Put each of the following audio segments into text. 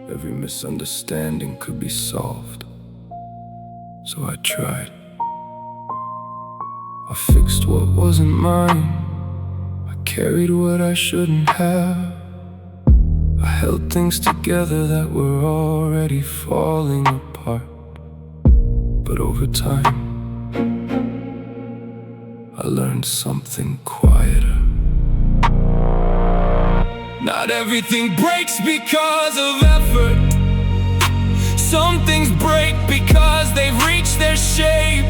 Every misunderstanding could be solved. So I tried. I fixed what wasn't mine. I carried what I shouldn't have. I held things together that were already falling apart. But over time, I learned something quieter. Not everything breaks because of effort. Some things break because they've reached their shape.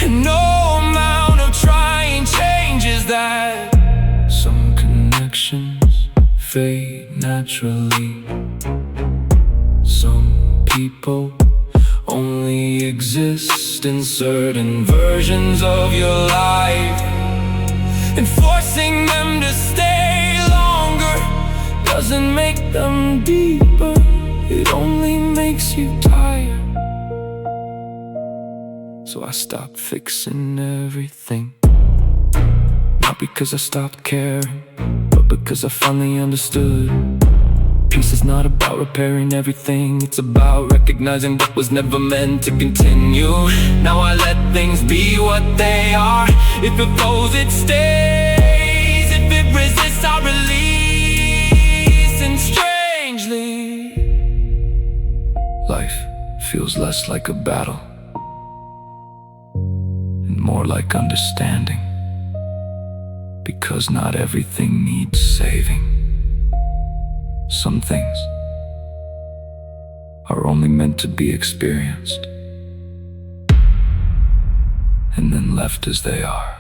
And no amount of trying changes that. Some connections fade naturally. Some people only exist in certain versions of your life. And forcing them to stay longer doesn't make them deeper. It only makes you tired. So I stopped fixing everything. Not because I stopped caring, but because I finally understood. Peace is not about repairing everything. It's about recognizing what was never meant to continue. Now I let things be what they are. If it flows, it stays. If it resists, I release. And strangely, life feels less like a battle and more like understanding. Because not everything needs saving. Some things are only meant to be experienced and then left as they are.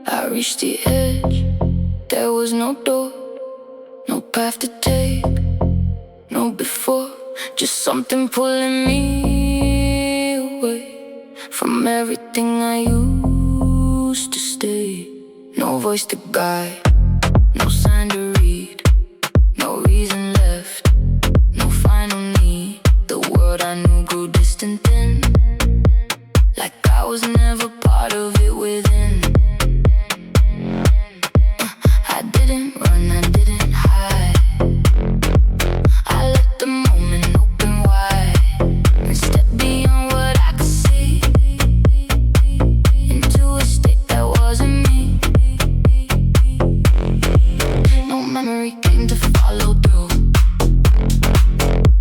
I reached the edge, there was no door, no path to take, no before. Just something pulling me away from everything I used to stay. No voice to guide, no sign to read, no reason left, no final need. The world I knew grew distant then, like I was never part of it within. I didn't run, I didn't hide. I let the moment open wide and step beyond what I could see, into a state that wasn't me. No memory came to follow through,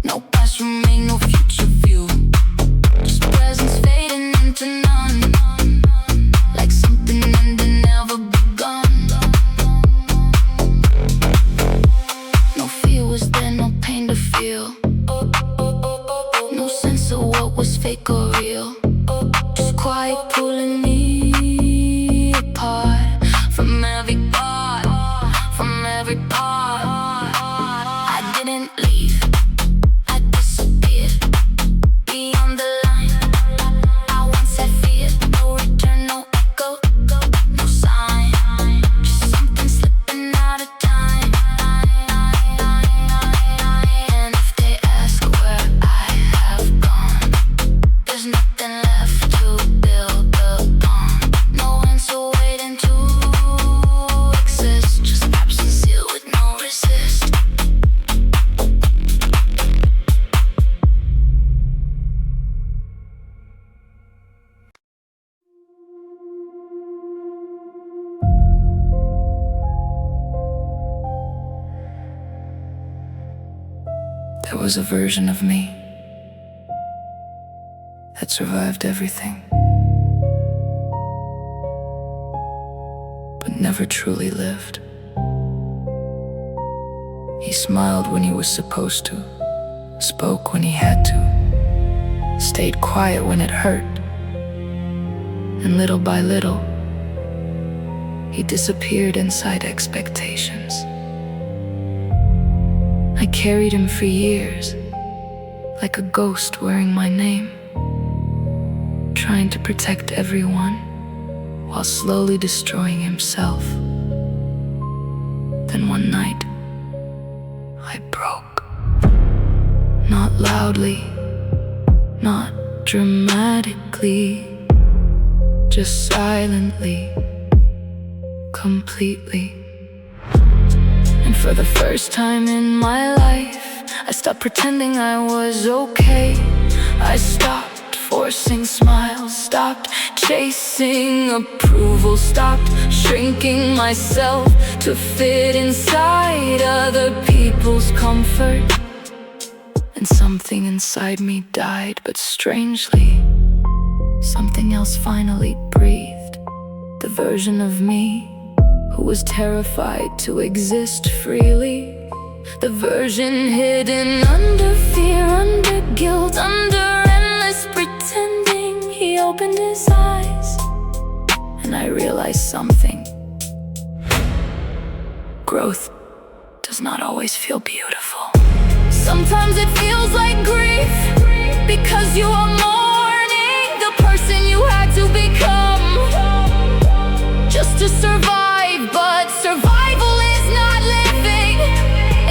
no past remained, no future view. Just presence fading into none, like something ending, never begun. No fear was there, no pain to feel, no sense of what was fake or real. Just quiet pulling me apart from every part, from every part. I didn't leave, I disappeared beyond the line. I once had fear, no return, no echo, no sign. Just something slipping out of time. And if they ask where I have gone, there's nothing left to build upon. No answer waiting to exist, just absence sealed with no resist. There was a version of me that survived everything, but never truly lived. He smiled when he was supposed to, spoke when he had to, stayed quiet when it hurt, and little by little, he disappeared inside expectations. I carried him for years, like a ghost wearing my name, trying to protect everyone while slowly destroying himself. Then one night, I broke. Not loudly, not dramatically, just silently, completely. And for the first time in my life, I stopped pretending I was okay. I stopped forcing smiles, stopped chasing approval, stopped shrinking myself to fit inside other people's comfort. And something inside me died, but strangely, something else finally breathed. The version of me who was terrified to exist freely. The version hidden under fear, under guilt, under endless pretending. He opened his eyes, and I realized something. Growth does not always feel beautiful. Sometimes it feels like grief, because you are mourning the person you had to become, just to survive. But survival is not living,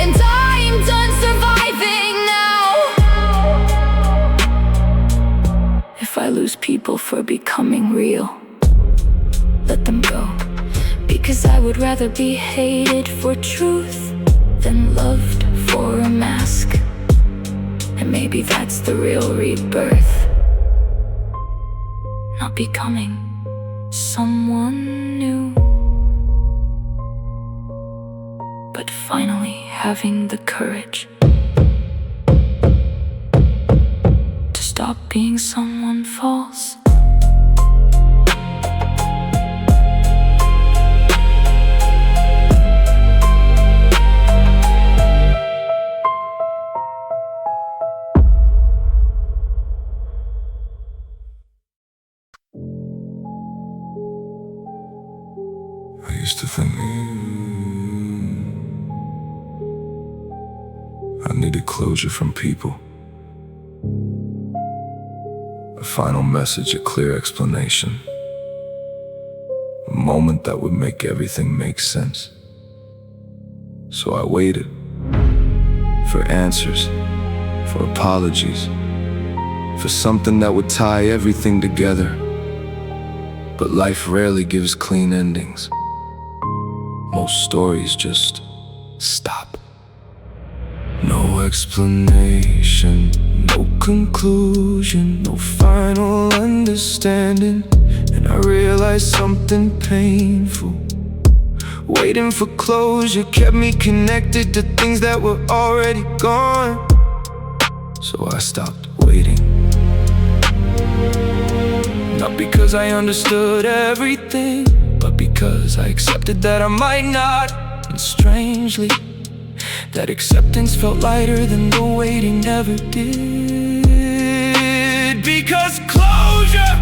and I'm done surviving now. If I lose people for becoming real, let them go, because I would rather be hated for truth than loved for a mask. And maybe that's the real rebirth. Not becoming someone new, but finally having the courage to stop being someone false. I used to think I needed closure from people. A final message, a clear explanation. A moment that would make everything make sense. So I waited for answers, for apologies, for something that would tie everything together. But life rarely gives clean endings. Most stories just stop. No explanation, no conclusion, no final understanding. And I realized something painful. Waiting for closure kept me connected to things that were already gone. So I stopped waiting. Not because I understood everything, but because I accepted that I might not. And strangely, that acceptance felt lighter than the waiting ever did. Because closure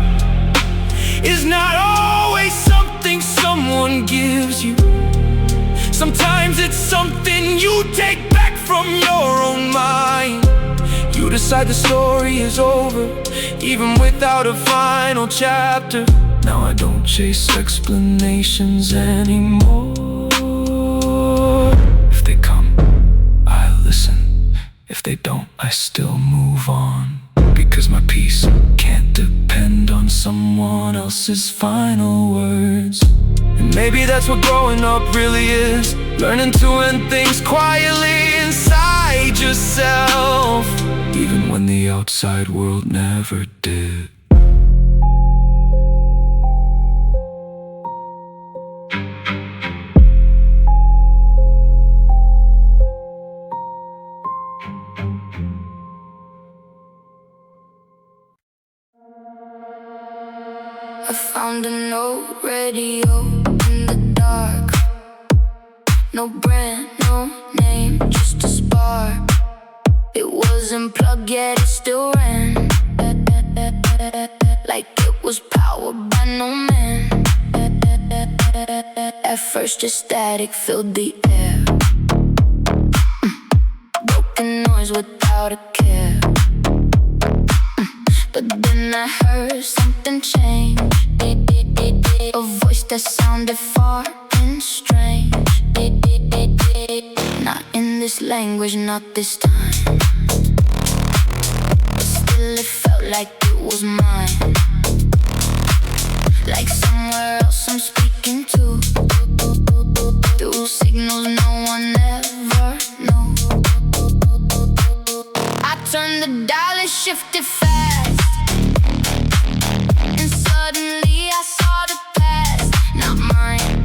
is not always something someone gives you. Sometimes it's something you take back from your own mind. You decide the story is over, even without a final chapter. Now I don't chase explanations anymore. If they come, I listen. If they don't, I still move on. Because my peace can't depend on someone else's final words. And maybe that's what growing up really is. Learning to end things quietly inside yourself, even when the outside world never did. I found an old radio in the dark. No brand, no name, just a spark. It wasn't plugged yet, it still ran like it was powered by no man. first, just static filled the air. Broken noise without a care. But then I heard something change. A voice that sounded far and strange. Not in this language, not this time. But still it felt like it was mine. Like somewhere else I'm speaking to. Through signals no one ever knew. I turned the dial and shifted fast. And suddenly I saw the past. Not mine,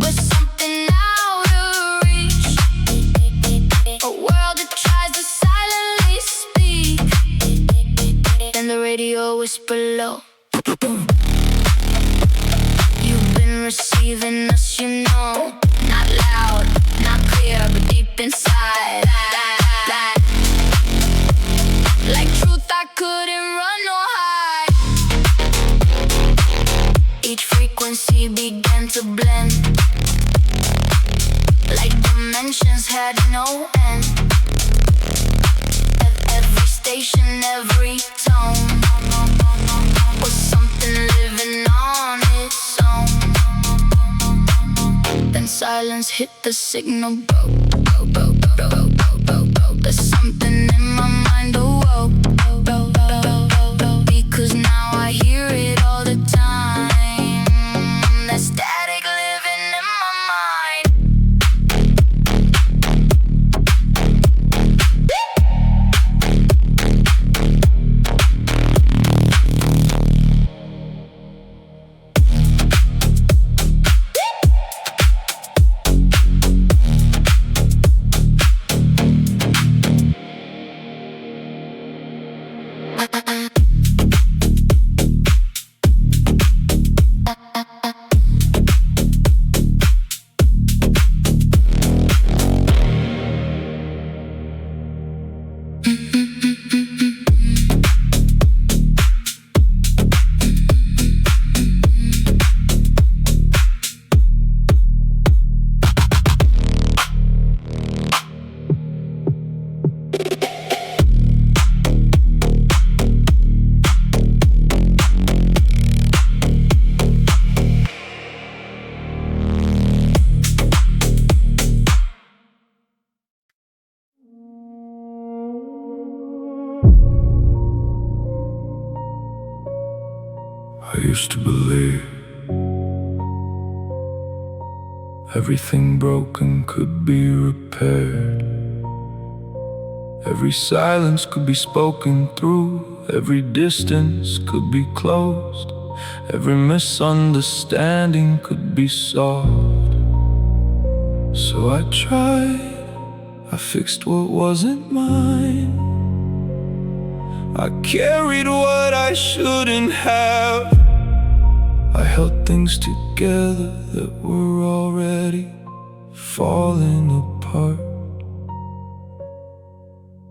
but something out of reach. A world that tries to silently speak. Then the radio whispered low. Receiving us, you know. Not loud, not clear, but deep inside. Like truth I couldn't run or hide. Each frequency began to blend. Like dimensions had no end. Every station, every tone was something living on its own. Then silence hit the signal. There's something in my mind awoke. Because now I hear it all the time. That static living in my mind. I used to believe everything broken could be repaired. Every silence could be spoken through. Every distance could be closed. Every misunderstanding could be solved. So I tried, I fixed what wasn't mine. I carried what I shouldn't have. I held things together that were already falling apart.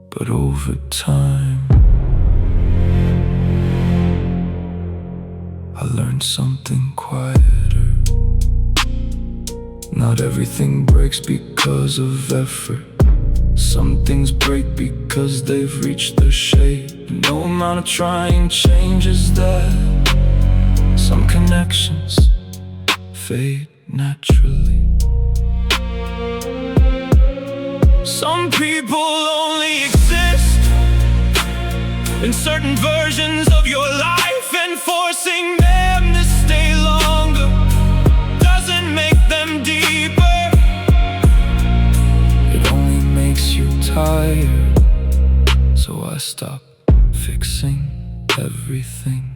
But over time, I learned something quieter. Not everything breaks because of effort. Some things break because they've reached their shape. No amount of trying changes that. Some connections fade naturally. Some people only exist in certain versions of your life, and forcing them to stay longer doesn't make them deeper. It only makes you tired. So I stopped fixing everything.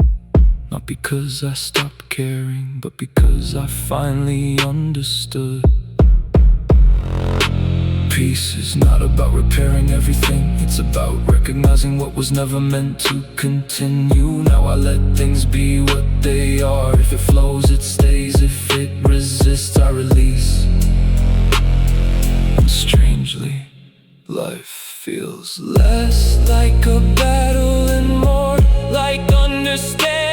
Not because I stopped caring, but because I finally understood. Peace is not about repairing everything. It's about recognizing what was never meant to continue. Now I let things be what they are. If it flows, it stays. If it resists, I release. And strangely, life feels less like a battle and more like understanding.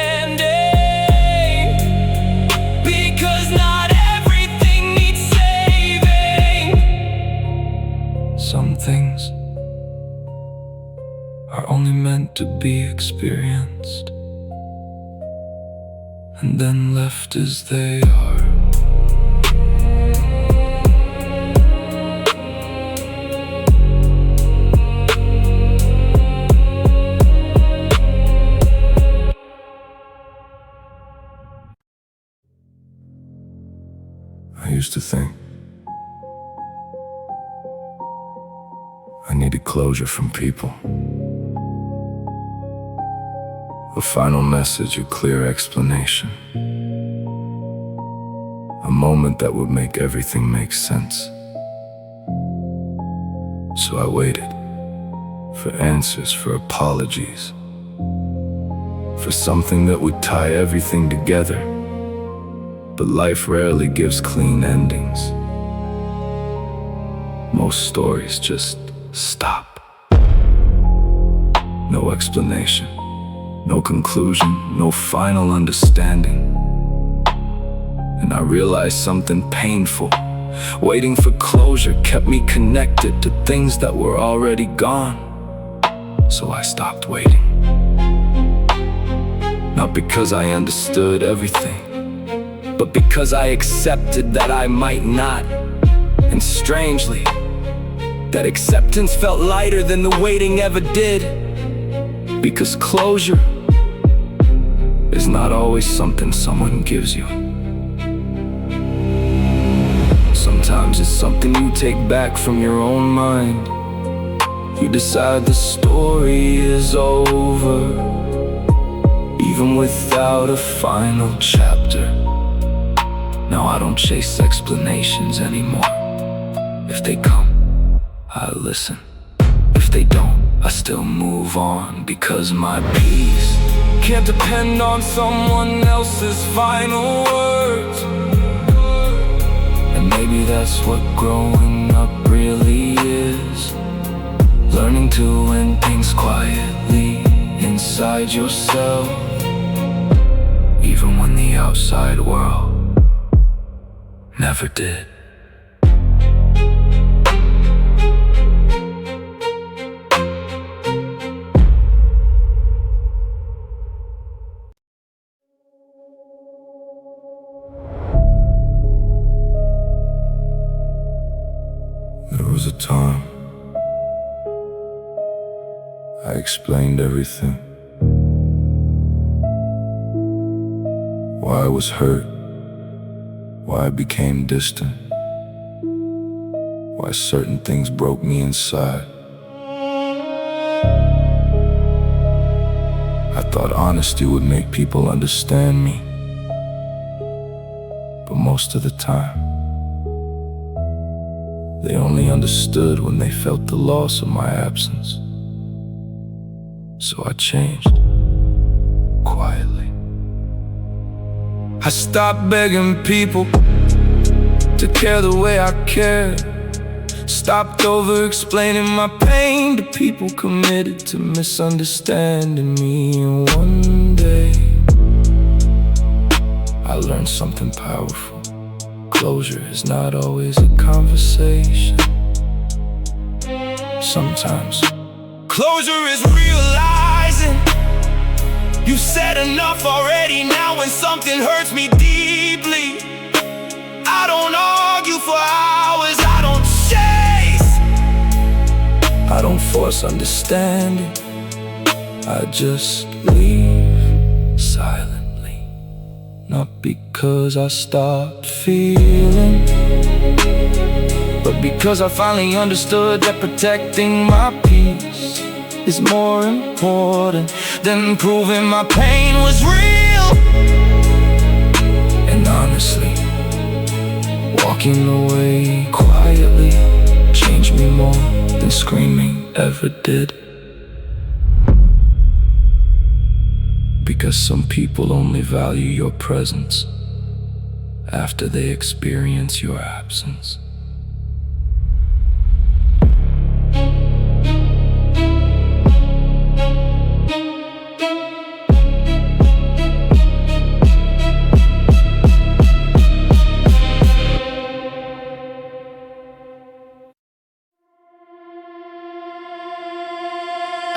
Because not everything to be experienced, and then left as they are. I used to think I needed closure from people. A final message, a clear explanation. A moment that would make everything make sense. So I waited for answers, for apologies, for something that would tie everything together. But life rarely gives clean endings. Most stories just stop. No explanation, no conclusion, no final understanding. And I realized something painful. Waiting for closure kept me connected to things that were already gone. So I stopped waiting. Not because I understood everything, but because I accepted that I might not. And strangely, that acceptance felt lighter than the waiting ever did. Because closure is not always something someone gives you. Sometimes it's something you take back from your own mind. You decide the story is over, even without a final chapter. Now I don't chase explanations anymore. If they come, I listen. If they don't, I still move on. Because my peace can't depend on someone else's final words. And maybe that's what growing up really is. Learning to end things quietly inside yourself, even when the outside world never did. There was a time I explained everything. Why I was hurt, why I became distant, why certain things broke me inside. I thought honesty would make people understand me, but most of the time, they only understood when they felt the loss of my absence. So I changed, quietly. I stopped begging people to care the way I cared. Stopped over-explaining my pain to people committed to misunderstanding me. And one day, I learned something powerful. Closure is not always a conversation. Sometimes closure is realizing you said enough already. Now when something hurts me deeply, I don't argue for hours, I don't chase, I don't force understanding. I just leave silently. Not because I stopped feeling, but because I finally understood that protecting my peace is more important than proving my pain was real. And honestly, walking away quietly changed me more than screaming ever did. Because some people only value your presence after they experience your absence.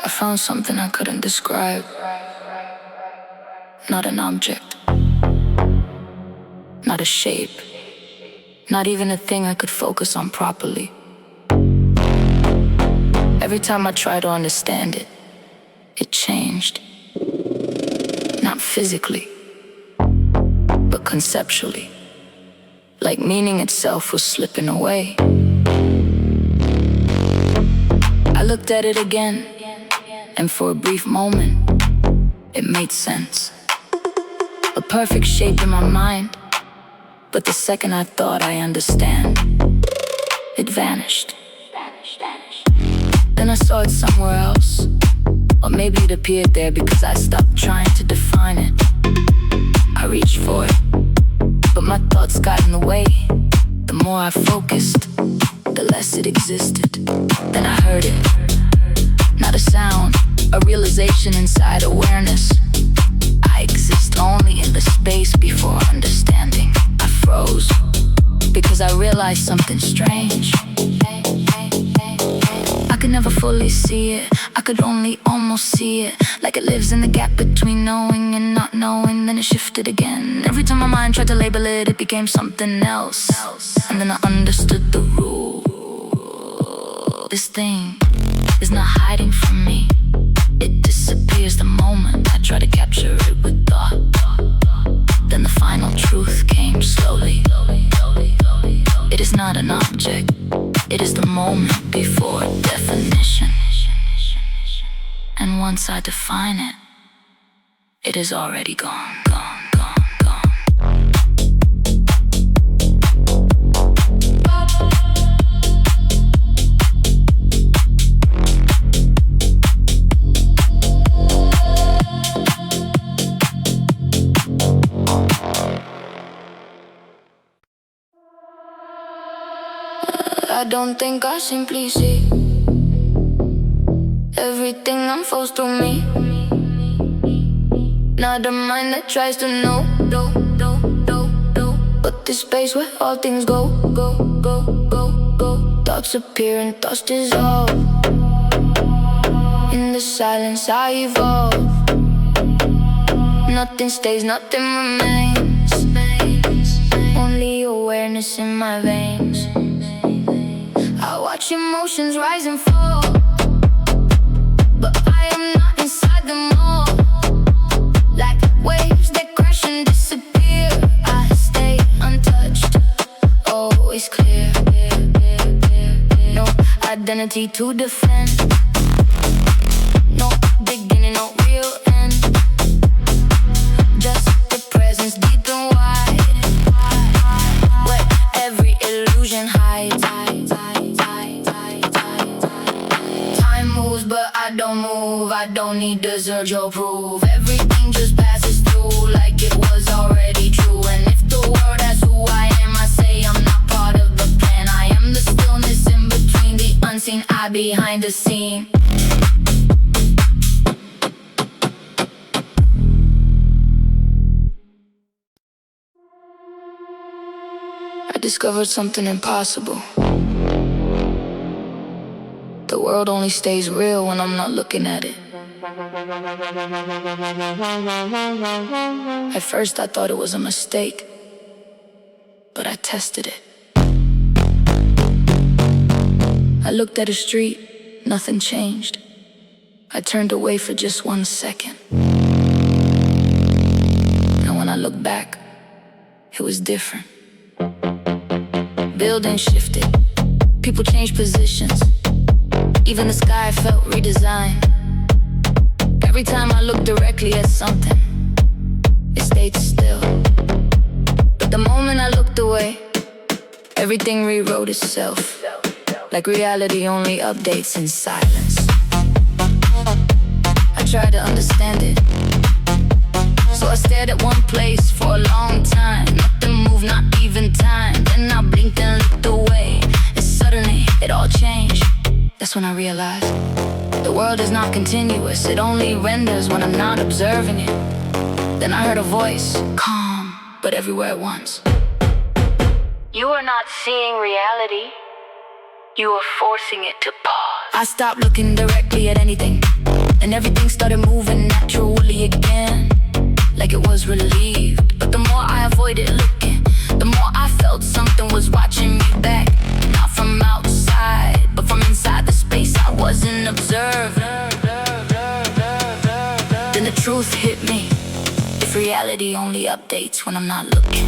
I found something I couldn't describe. Not an object, not a shape, not even a thing I could focus on properly. Every time I tried to understand it, it changed. Not physically, but conceptually. Like meaning itself was slipping away. I looked at it again, and for a brief moment, it made sense. A perfect shape in my mind, but the second I thought I understand, it vanished. Then I saw it somewhere else, or maybe it appeared there because I stopped trying to define it. I reached for it, but my thoughts got in the way. The more I focused, the less it existed. Then I heard it, not a sound, a realization inside awareness. I exist only in the space before understanding. I froze, because I realized something strange. I could never fully see it, I could only almost see it. Like it lives in the gap between knowing and not knowing. Then it shifted again. Every time my mind tried to label it, it became something else. And then I understood the rule. This thing is not hiding from me. It disappears the moment I try to capture it with thought. Then the final truth came slowly. It is not an object, it is the moment before definition. And once I define it, it is already gone, gone, gone, gone. I don't think I simply see everything unfolds through me. Not a mind that tries to know, but this space where all things go. Thoughts appear and thoughts dissolve. In the silence I evolve. Nothing stays, nothing remains. Only awareness in my veins. I watch emotions rise and fall, but I am not inside them all. Like waves that crash and disappear, I stay untouched, always clear. No identity to defend, no beginning, no real end. Just the presence deep and wide, where every illusion hides. But I don't move, I don't need to search or prove. Everything just passes through like it was already true. And if the world asks who I am, I say I'm not part of the plan. I am the stillness in between the unseen, I behind the scene. I discovered something impossible. The world only stays real when I'm not looking at it. At first I thought it was a mistake, but I tested it. I looked at a street, nothing changed. I turned away for just 1 second. And when I looked back, it was different. Buildings shifted, people changed positions. Even the sky felt redesigned. Every time I looked directly at something, it stayed still. But the moment I looked away, everything rewrote itself. Like reality only updates in silence. I tried to understand it, so I stared at one place for a long time. Nothing moved, not even time. Then I blinked and looked away, and suddenly it all changed. That's when I realized the world is not continuous. It only renders when I'm not observing it. Then I heard a voice, calm, but everywhere at once. You are not seeing reality. You are forcing it to pause. I stopped looking directly at anything. and everything started moving naturally again, like it was relieved. But the more I avoided looking, the more I felt something was watching me back. Not from outside, but from inside the space I wasn't observed. Then the truth hit me. If reality only updates when I'm not looking,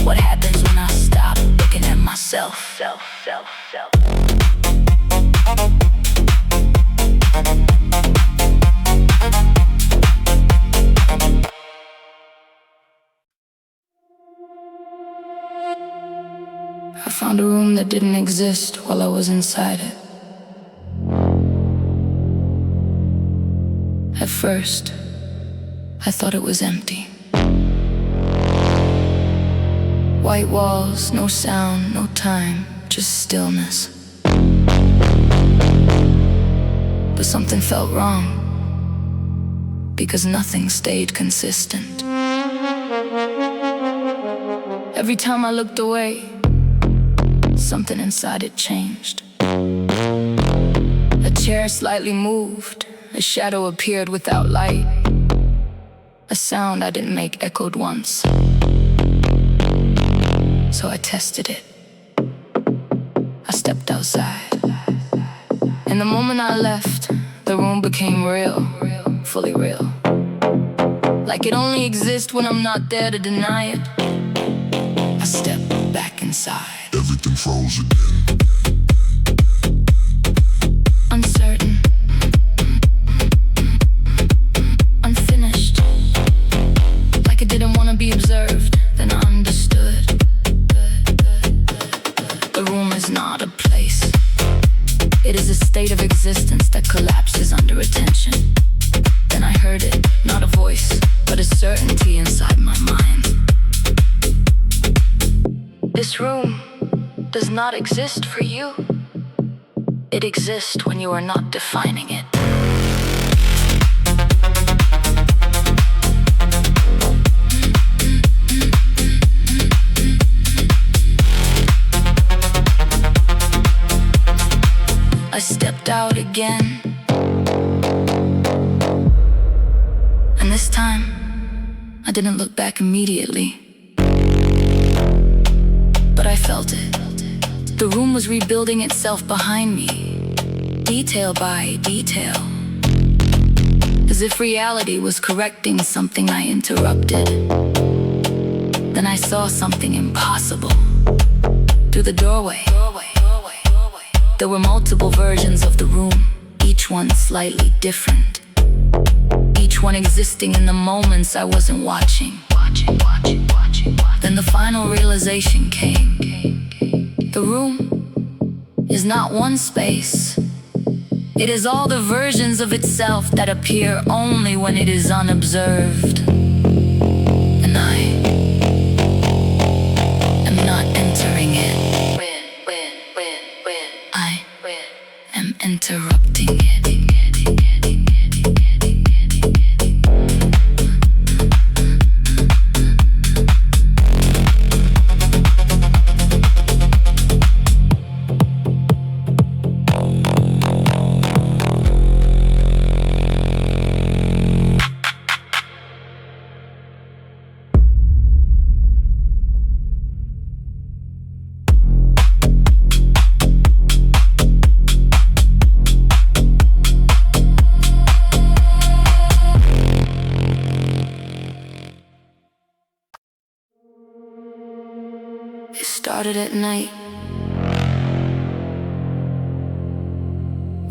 what happens when I stop looking at myself? I found a room that didn't exist while I was inside it. At first, I thought it was empty. White walls, no sound, no time, just stillness. But something felt wrong, because nothing stayed consistent. Every time I looked away, something inside it changed. A chair slightly moved, a shadow appeared without light. A sound I didn't make echoed once. So I tested it. I stepped outside. And the moment I left, the room became real, fully real. Like it only exists when I'm not there to deny it. I stepped back inside. Everything froze again. Uncertain, unfinished, like it didn't want to be observed. Then I understood. The room is not a place. It is a state of existence that collapses under attention. Then I heard it, not a voice, but a certainty inside my mind. This room does not exist for you. It exists when you are not defining it. I stepped out again. And this time, I didn't look back immediately. But I felt it. The room was rebuilding itself behind me, detail by detail, as if reality was correcting something I interrupted. Then I saw something impossible. Through the doorway, there were multiple versions of the room, each one slightly different, each one existing in the moments I wasn't watching. Then the final realization came. The room is not one space. It is all the versions of itself that appear only when it is unobserved. And I am not entering it. I am interrupting it. It started at night,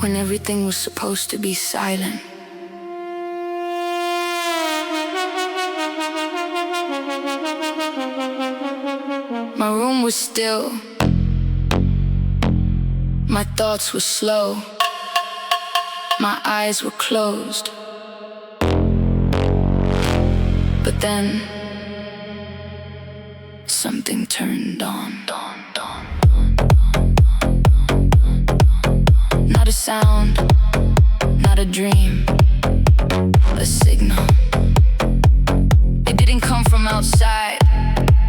when everything was supposed to be silent. My room was still. My thoughts were slow. My eyes were closed. But then something turned on. Not a sound, not a dream, a signal. It didn't come from outside,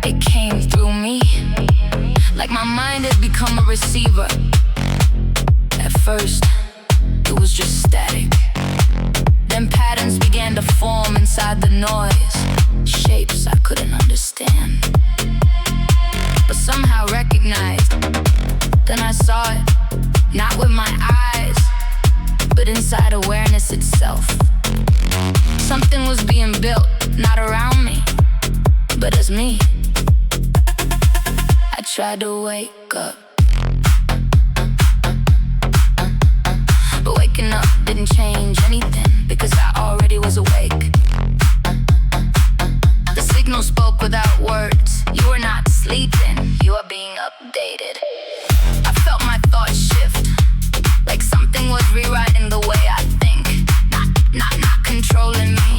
it came through me. Like my mind had become a receiver, first, it was just static. Then patterns began to form inside the noise, shapes I couldn't understand, but somehow recognized. Then I saw it, not with my eyes, but inside awareness itself. Something was being built, not around me, but as me. I tried to wake up, but waking up didn't change anything, because I already was awake. The signal spoke without words. You are not sleeping, you are being updated. I felt my thoughts shift, like something was rewriting the way I think. Not controlling me,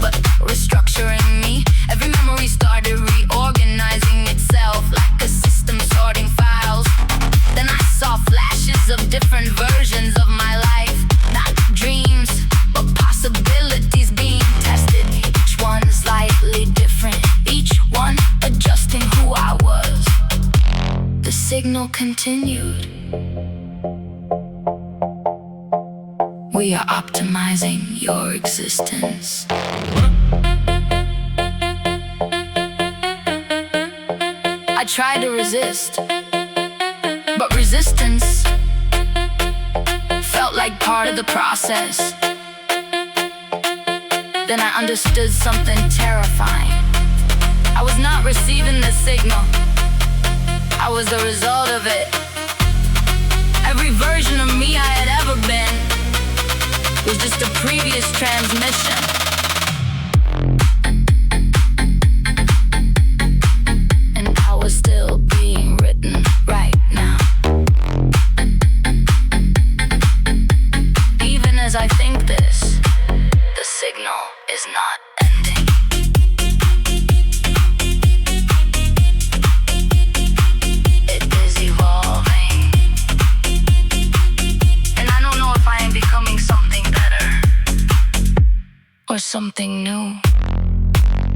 but restructuring me. Every memory started reorganizing itself, like a system sorting files. Then I saw flashes of different versions of my life. Not dreams, but possibilities being tested. Each one slightly different, each one adjusting who I was. The signal continued. We are optimizing your existence. I tried to resist, but resistance felt like part of the process. Then I understood something terrifying. I was not receiving the signal, I was the result of it. Every version of me I had ever been was just a previous transmission. And I was still being written right now. Even as I think this, the signal is not ending. It is evolving. And I don't know if I am becoming something better, or something new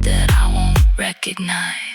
that I won't recognize.